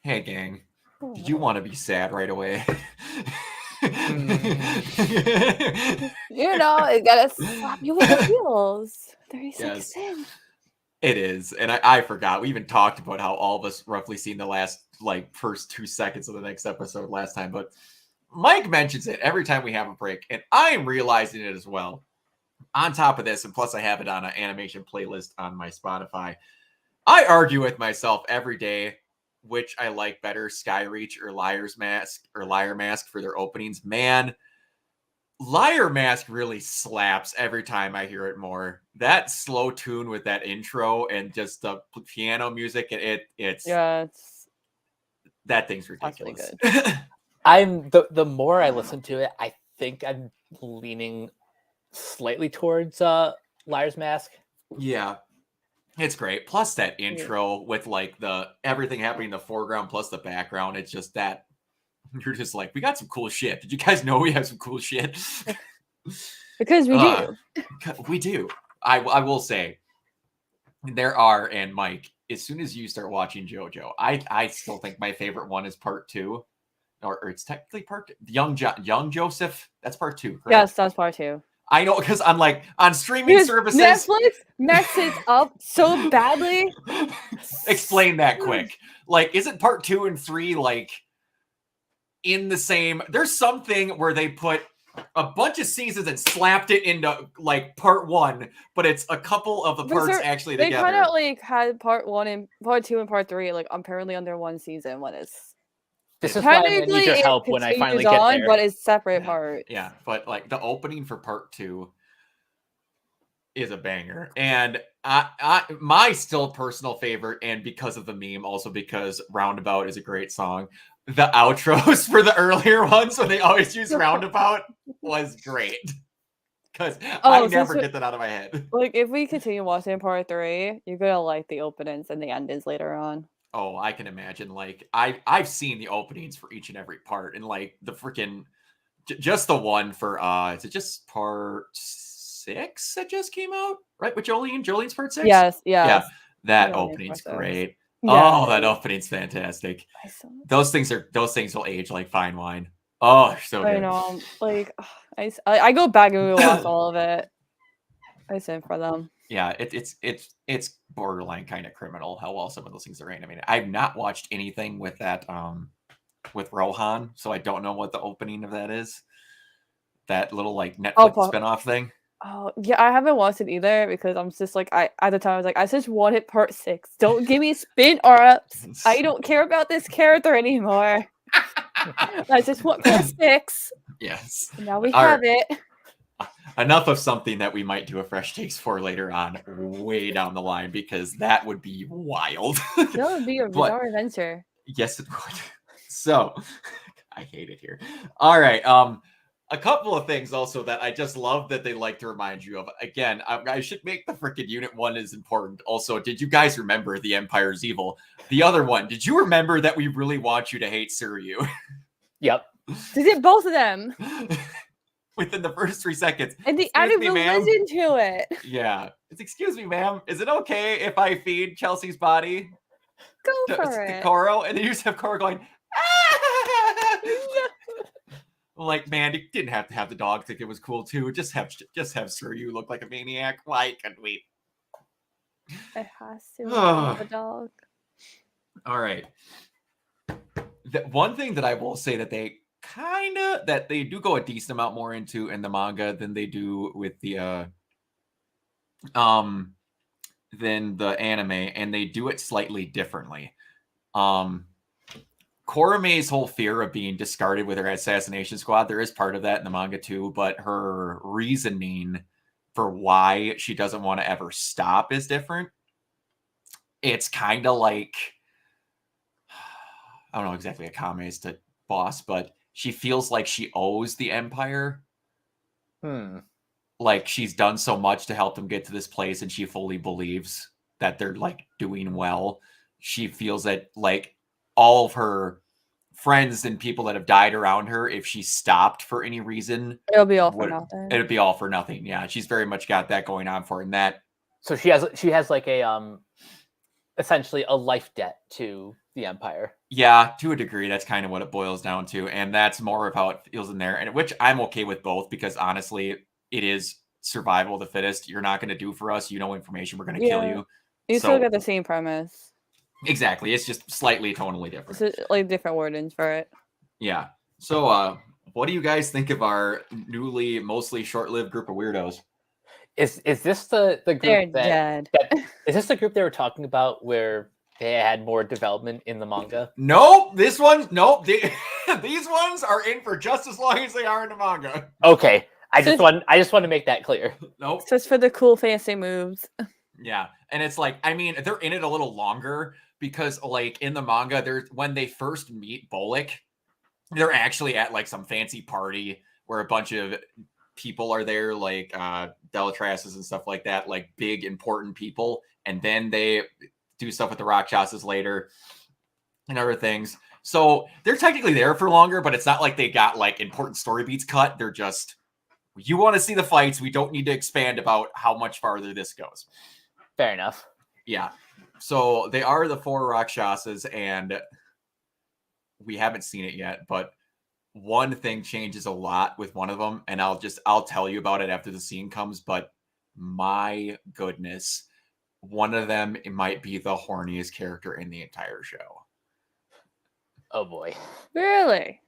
Hey, gang. Did you want to be sad right away? You know, it gotta slap you with the feels. 36 Yes, in. it is. And I forgot. We even talked about how all of us roughly seen the last, first 2 seconds of the next episode last time. But Mike mentions it every time we have a break. And I am realizing it as well. On top of this, and plus I have it on an animation playlist on my Spotify, I argue with myself every day which I like better, Skyreach or Liar Mask for their openings. Man, Liar Mask really slaps every time I hear it more. That slow tune with that intro and just the piano music, it's that thing's ridiculous. Really good. I'm the more I listen to it, I think I'm leaning slightly towards Liar's Mask. Yeah. It's great. Plus that intro with like the everything happening in the foreground plus the background. It's just that you're just like, we got some cool shit. Did you guys know we have some cool shit? Because we do. We do. I will say there are, and Mike, as soon as you start watching JoJo, I still think my favorite one is part 2. Or it's technically part 2. Young Joseph, that's part 2, correct? Yes, that's part 2. I know, because I'm like on streaming services. Netflix messes up so badly. Explain that quick. Like, isn't part 2 and 3 like in the same? There's something where they put a bunch of seasons and slapped it into like part 1, but it's a couple of the parts actually together. They kind of like had part 1 and part 2 and part 3 like apparently under one season when it's. This is why I need your help when I finally get there. But it's separate parts. Yeah, but like the opening for part 2 is a banger, and my still personal favorite, and because of the meme, also because Roundabout is a great song. The outros for the earlier ones when they always use Roundabout was great because I never get that out of my head. Like if we continue watching part 3, you're gonna like the openings and the endings later on. Oh, I can imagine. Like I've seen the openings for each and every part, and like the freaking just the one for is it just part 6 that just came out, right? With Jolene's part 6. Yes. Yeah, that opening's great. Yes. Oh, that opening's fantastic. Those things will age like fine wine. Oh, so good. I know. Like I go back and watch all of it. I send for them. Yeah, it's borderline kind of criminal how well some of those things are animated. I've not watched anything with that with Rohan, so I don't know what the opening of that is. That little like Netflix spinoff thing. Oh yeah, I haven't watched it either because I'm just like at the time I was like I just wanted part 6. Don't give me spin-offs. I don't care about this character anymore. I just want part 6. Yes. Now we have it. Enough of something that we might do a fresh takes for later on, way down the line, because that would be wild. That would be a bizarre adventure. Yes, it would. So, I hate it here. All right. A couple of things also that I just love that they like to remind you of. Again, I should make the freaking Unit 1 is important. Also, did you guys remember The Empire's Evil? The other one, did you remember that we really want you to hate Suryu? Yep. Did it both of them? Within the first 3 seconds. And the added religion to it. Yeah. It's, excuse me, ma'am. Is it okay if I feed Chelsea's body? Go for it. Koro? And then you just have Koro going, ah! Like, man, you didn't have to have the dog think it was cool too. Just have Suryu look like a maniac. Why couldn't we? It has to have a dog. All right. The one thing that I will say that they do go a decent amount more into in the manga than they do with the than the anime, and they do it slightly differently. Korome's whole fear of being discarded with her assassination squad, there is part of that in the manga too, but her reasoning for why she doesn't want to ever stop is different. It's kind of like, I don't know exactly Akame is the boss, but she feels like she owes the Empire. Like she's done so much to help them get to this place, and she fully believes that they're like doing well. She feels that like all of her friends and people that have died around her, if she stopped for any reason, it'll be all for nothing. It'd be all for nothing. Yeah, she's very much got that going on for her. And that. So she has like a essentially a life debt to the Empire. Yeah, to a degree, that's kind of what it boils down to, and that's more of how it feels in there. And which I'm okay with both because honestly, it is survival of the fittest. You're not going to do for us. You know, information. We're going to kill Yeah. you. You still So get the same premise. exactly, it's just slightly tonally different. It's like different wordings for it. Yeah. So, what do you guys think of our newly, mostly short-lived group of weirdos? Is this the They're group dead. is this the group they were talking about where they had more development in the manga? Nope. This one, nope. These ones are in for just as long as they are in the manga. Okay. I just want to make that clear. Nope. It's just for the cool fancy moves. Yeah. And it's like, I mean, they're in it a little longer because like in the manga, when they first meet Bullock, they're actually at like some fancy party where a bunch of people are there, like Delatrasses and stuff like that, like big important people. And then they do stuff with the Rakshasas later and other things. So they're technically there for longer, but it's not like they got like important story beats cut. They're just, you want to see the fights. We don't need to expand about how much farther this goes. Fair enough. Yeah. So they are the 4 Rakshasas, and we haven't seen it yet, but one thing changes a lot with one of them, and I'll tell you about it after the scene comes, but my goodness, one of them, it might be the horniest character in the entire show. Oh boy. Really?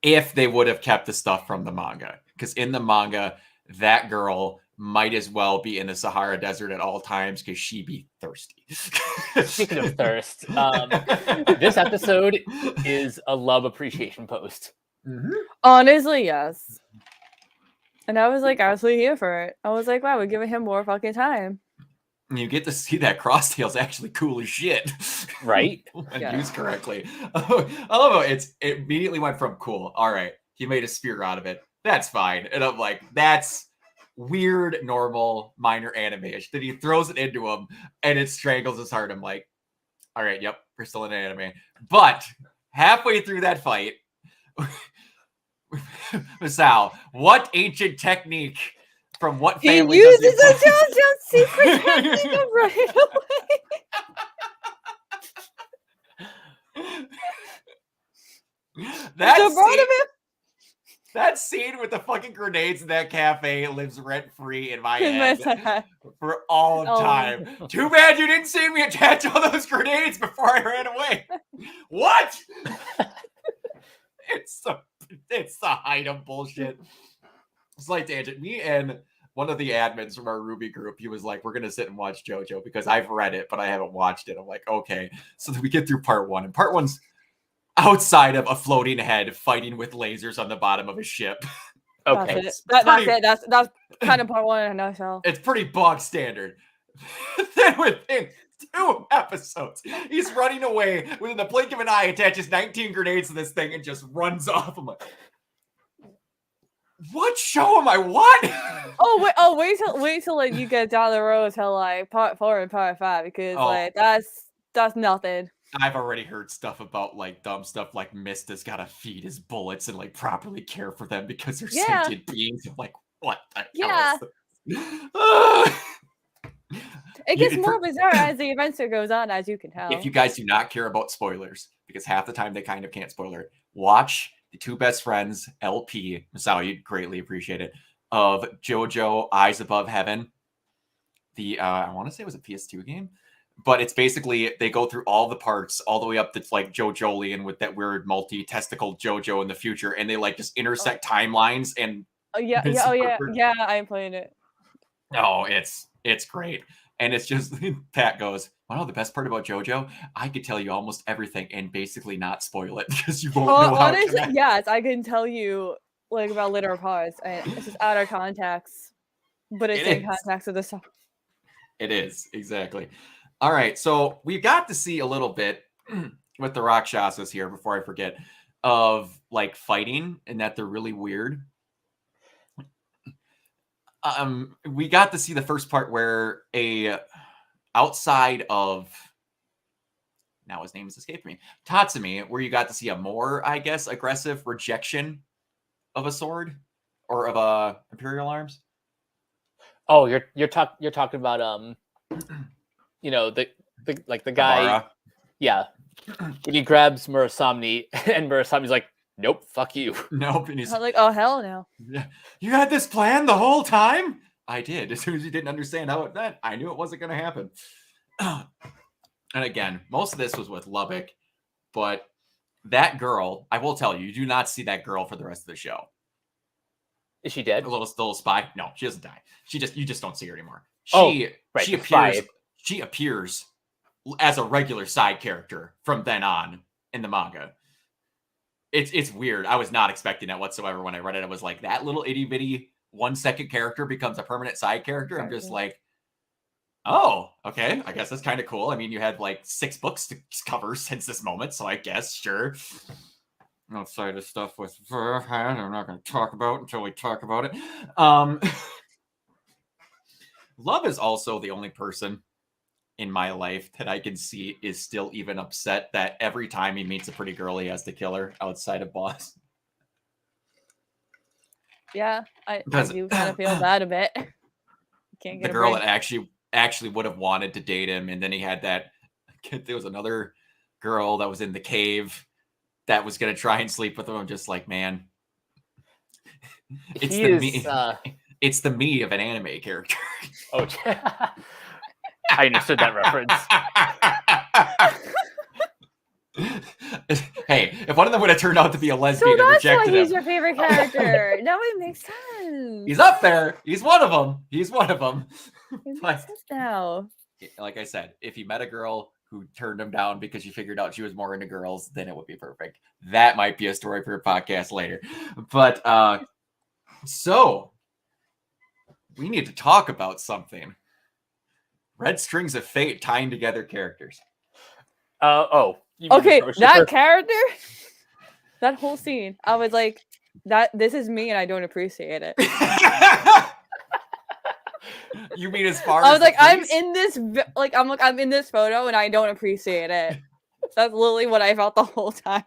If they would have kept the stuff from the manga, because in the manga, that girl might as well be in the Sahara Desert at all times because she be thirsty. Speaking of thirst, this episode is a love appreciation post. Mm-hmm. Honestly, yes. And I was like absolutely here for it. I was like, wow, we're giving him more fucking time. You get to see that Crosstail's actually cool as shit. Right? And Yeah. used correctly. I love how it immediately went from cool. All right, he made a spear out of it. That's fine. And I'm like, that's weird, normal, minor anime-ish. Then he throws it into him and it strangles his heart. I'm like, all right, yep, we're still in anime. But halfway through that fight, Masao, what ancient technique from what He family uses does a JoJo secret technique right away. That scene with the fucking grenades in that cafe lives rent free in my head for all of time. Too bad you didn't see me attach all those grenades before I ran away. What? It's the height of bullshit. Slight tangent. Me and one of the admins from our Ruby group, he was like, we're going to sit and watch JoJo because I've read it, but I haven't watched it. I'm like, okay. So then we get through part 1, and part 1's outside of a floating head fighting with lasers on the bottom of a ship. Okay. That's it. That's kind of part 1 in a nutshell. It's pretty bog standard. Then within 2 episodes, he's running away within the blink of an eye, attaches 19 grenades to this thing, and just runs off. I'm like, what show am I watching? Wait till like you get down the road to like part 4 and part 5 because like that's nothing. I've already heard stuff about like dumb stuff like Mista's gotta feed his bullets and like properly care for them because they're sentient beings. I'm like, what the hell is this? It gets more bizarre as the adventure goes on, as you can tell. If you guys do not care about spoilers, because half the time they kind of can't spoiler it, watch the 2 best friends, LP, Masao, you'd greatly appreciate it, of JoJo Eyes Above Heaven. The I want to say it was a PS2 game, but it's basically they go through all the parts all the way up to like JoJolian with that weird multi-testicle JoJo in the future, and they like just intersect timelines and yeah, I'm playing it. Oh, it's great. And it's just Pat goes, wow, the best part about JoJo, I could tell you almost everything and basically not spoil it because you won't know how honestly, yes, I can tell you like about literal parts, and it's just out of context, but it's in context of the song. It is, exactly. All right, so we got to see a little bit with the Rakshasas here, before I forget, of like fighting and that they're really weird. We got to see the first part where outside of, now his name is escaping me, Tatsumi, where you got to see a more, I guess, aggressive rejection of a sword or of Imperial arms. Oh, you're talking about you know, the guy. Abara. Yeah, when he grabs Murasame, and Murasame's like, "Nope, fuck you." Nope. And he's I'm like, oh hell no. yeah, you had this plan the whole time? I did. As soon as you didn't understand how it meant, I knew it wasn't going to happen. And again, most of this was with Lubbock, but that girl, I will tell you, you do not see that girl for the rest of the show. Is she dead? A little spy. No, she doesn't die. You just don't see her anymore. Right, She the spy. appears. She appears as a regular side character from then on in the manga. It's weird. I was not expecting that whatsoever when I read it. I was like, that little itty bitty 1 second character becomes a permanent side character. I'm just like, oh, okay. I guess that's kind of cool. I mean, you had like 6 books to cover since this moment, so I guess sure. Outside of stuff with Verhan, I'm not going to talk about until we talk about it. Love is also the only person in my life that I can see is still even upset that every time he meets a pretty girl, he has to kill her outside of Boss. Yeah, I Because- do kind of feel bad a bit. Can't get The a girl break. that actually would have wanted to date him, and then he had that. There was another girl that was in the cave that was going to try and sleep with him. I'm just like, man, it's it's the me of an anime character. Oh, I understood that reference. Hey, if one of them would have turned out to be a So lesbian and that's why rejected he's him, your favorite character. Now it makes sense. he's up there. He's one of them. He's one of them. It But- makes sense now. Like I said, if he met a girl who turned him down because she figured out she was more into girls, then it would be perfect. That might be a story for a podcast later. But so we need to talk about something. Red strings of fate tying together characters. You mean Okay, the that shipper? character, that whole scene, I was like, this is me and I don't appreciate it. You mean as far I as was the like, I'm police? in this, I'm in this photo and I don't appreciate it. That's literally what I felt the whole time.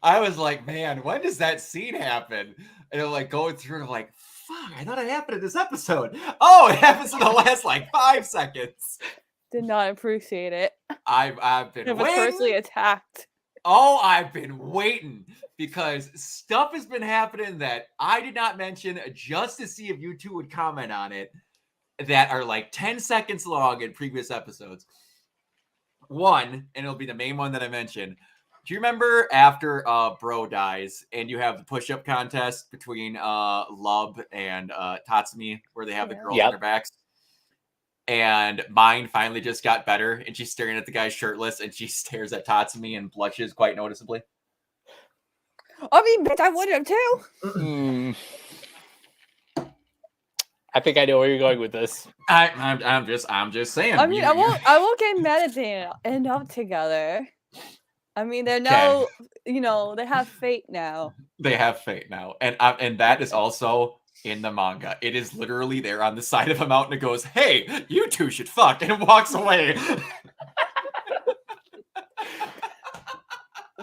I was like, man, when does that scene happen? And I'm like going through, I'm like, fuck, I thought it happened in this episode. Oh, it happens in the last like 5 seconds. Did not appreciate it. I've been It was waiting. personally attacked. Oh, I've been waiting because stuff has been happening that I did not mention just to see if you two would comment on it that are like 10 seconds long in previous episodes. One, and it'll be the main one that I mentioned. Do you remember after Bro dies and you have the push-up contest between Lub and Tatsumi where they have the girls on their backs? And mine finally just got better and she's staring at the guy shirtless and she stares at Tatsumi and blushes quite noticeably. I mean, bitch, I would have too. I think I know where you're going with this. I'm just saying. I mean, I won't get mad at they end up together. I mean, they're now, they have fate now. They have fate now, and that is also in the manga. It is literally there on the side of a mountain. It goes, "Hey, you two should fuck," and it walks away.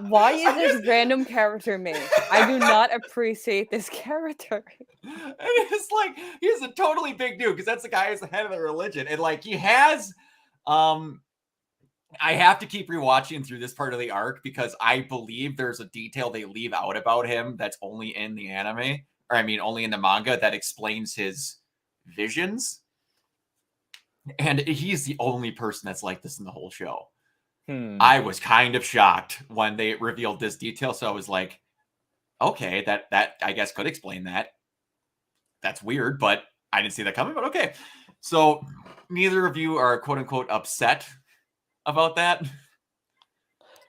Why is this random character me? I do not appreciate this character. And it's like he's a totally big dude because that's the guy who's the head of the religion, and like he has, I have to keep rewatching through this part of the arc because I believe there's a detail they leave out about him that's only in the anime, or I mean, only in the manga that explains his visions. And he's the only person that's like this in the whole show. I was kind of shocked when they revealed this detail, so I was like, okay, that I guess could explain that. That's weird, but I didn't see that coming, but okay. So neither of you are quote unquote upset about that,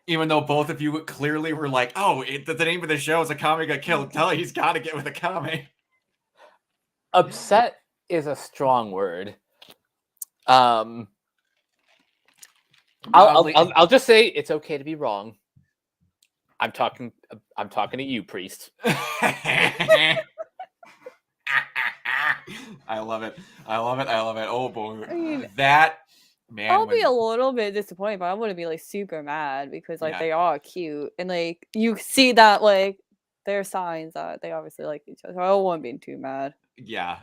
even though both of you clearly were like, "Oh, the name of the show is Akame got killed. Tell her he's got to get with Akame." Upset is a strong word. I'll just say it's okay to be wrong. I'm talking to you, priest. I love it. Oh boy, I mean, that man. I'll be a little bit disappointed, but I wouldn't be like super mad because like they are cute and like you see that like there are signs that they obviously like each other. So I won't be too mad. Yeah,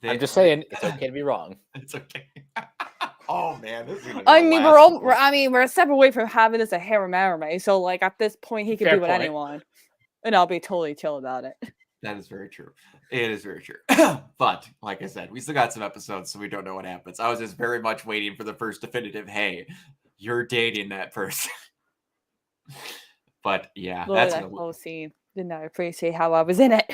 I'm just saying, it's okay to be wrong. It's okay. Oh man, this is gonna be I the mean, last one. we're a step away from having this a harem anime, so like at this point, he could Fair be with point. anyone, and I'll be totally chill about it. That is very true. It is very true. But like I said, we still got some episodes, so we don't know what happens. I was just very much waiting for the first definitive, hey, you're dating that person. But yeah, Literally, that's that whole scene. Did not appreciate how I was in it.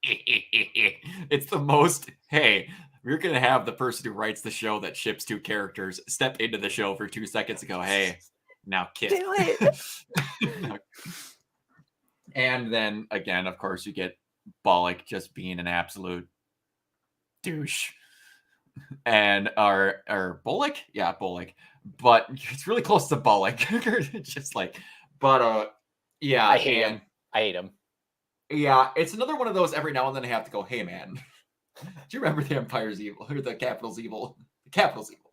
it's the most, hey, we're gonna have the person who writes the show that ships two characters step into the show for 2 seconds and go, hey, now kiss. Do it. And then again, of course, you get Bollock just being an absolute douche. And our Bullock, yeah, Bullock, but it's really close to Bullock. Just like, but yeah, I hate him. I hate him. Yeah, it's another one of those. Every now and then I have to go, hey man, do you remember the Empire's evil or the Capital's evil? The Capital's evil.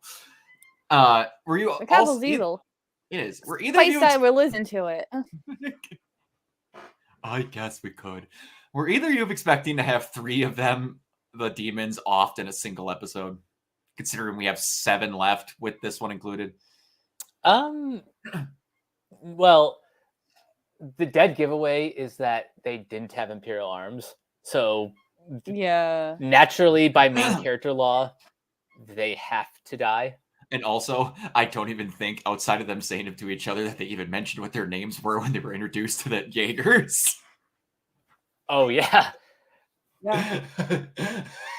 Were you The Capital's evil. It is. Were either of you? Spice we'll listen to it. I guess we could. Were either of you expecting to have 3 of them, the demons, off in a single episode? Considering we have 7 left with this one included. Well, the dead giveaway is that they didn't have Imperial arms, so yeah, naturally, by main character law, they have to die. And also, I don't even think, outside of them saying it to each other, that they even mentioned what their names were when they were introduced to the Jaegers. Oh yeah, yeah.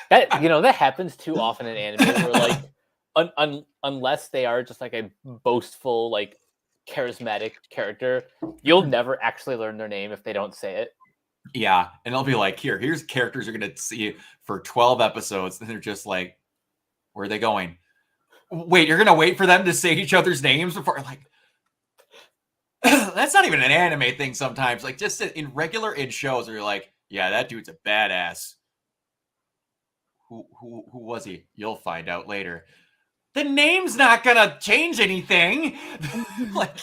that happens too often in anime. Where like, unless they are just like a boastful, like charismatic character, you'll never actually learn their name if they don't say it. Yeah, and they'll be like, here's characters you're gonna see for 12 episodes, and they're just like, where are they going? Wait, you're gonna wait for them to say each other's names before? Like, that's not even an anime thing sometimes. Like, just in shows where you're like, yeah, that dude's a badass. Who was he? You'll find out later. The name's not gonna change anything. Like,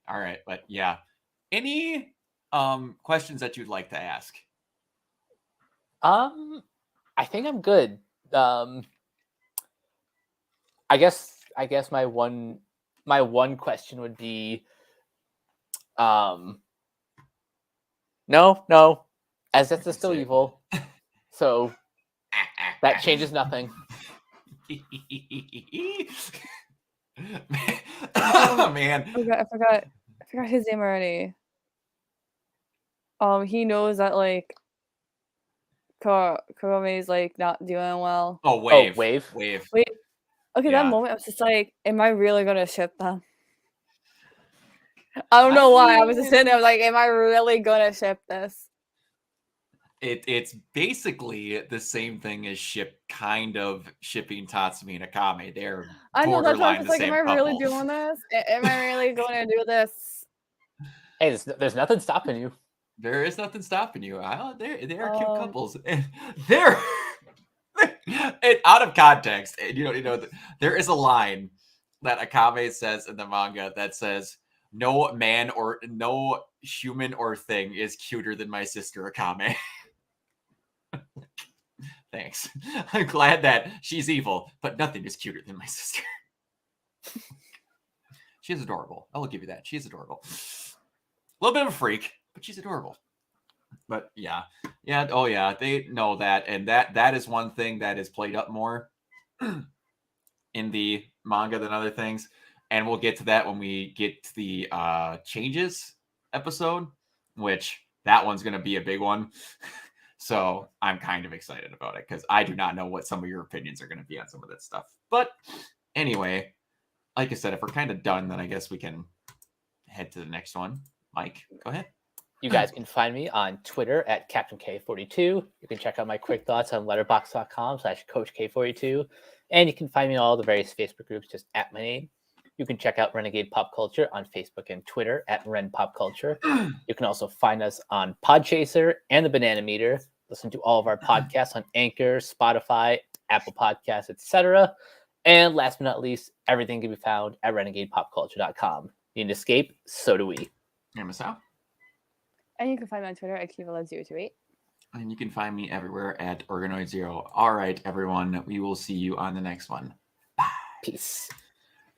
all right, but yeah. Any questions that you'd like to ask? I think I'm good. I guess my one question would be, no, as that's still evil, so that changes nothing. Oh man, I forgot his name already. He knows that like Kurome is like not doing well. Oh, Wave. Wait, okay, Yeah. that moment I was just like, am I really gonna ship them? I don't know why. I was just sitting there like, am I really gonna ship this? It's basically the same thing as shipping Tatsumi and Akame. They're I know that's why I borderline was the like, same am I really couple. doing this? Am I really going to do this? Hey, there's nothing stopping you. There is nothing stopping you. They are cute couples. They're out of context. There is a line that Akame says in the manga that says, "No man or no human or thing is cuter than my sister Akame." Thanks. I'm glad that she's evil, but nothing is cuter than my sister. She's adorable. I will give you that. She's adorable. A little bit of a freak, but she's adorable. But yeah. Oh yeah, they know that, and that is one thing that is played up more in the manga than other things. And we'll get to that when we get to the changes episode, which that one's going to be a big one. So I'm kind of excited about it because I do not know what some of your opinions are going to be on some of that stuff. But anyway, like I said, if we're kind of done, then I guess we can head to the next one. Mike, go ahead. You guys can find me on Twitter at CaptainK42. You can check out my quick thoughts on letterboxd.com/CoachK42. And you can find me in all the various Facebook groups just at my name. You can check out Renegade Pop Culture on Facebook and Twitter at Ren Pop Culture. You can also find us on Podchaser and the Banana Meter. Listen to all of our podcasts on Anchor, Spotify, Apple Podcasts, etc. And last but not least, everything can be found at renegadepopculture.com. You need to escape, so do we. And Masao? And you can find me on Twitter at Kivala028. And you can find me everywhere at Organoid0. All right, everyone. We will see you on the next one. Peace.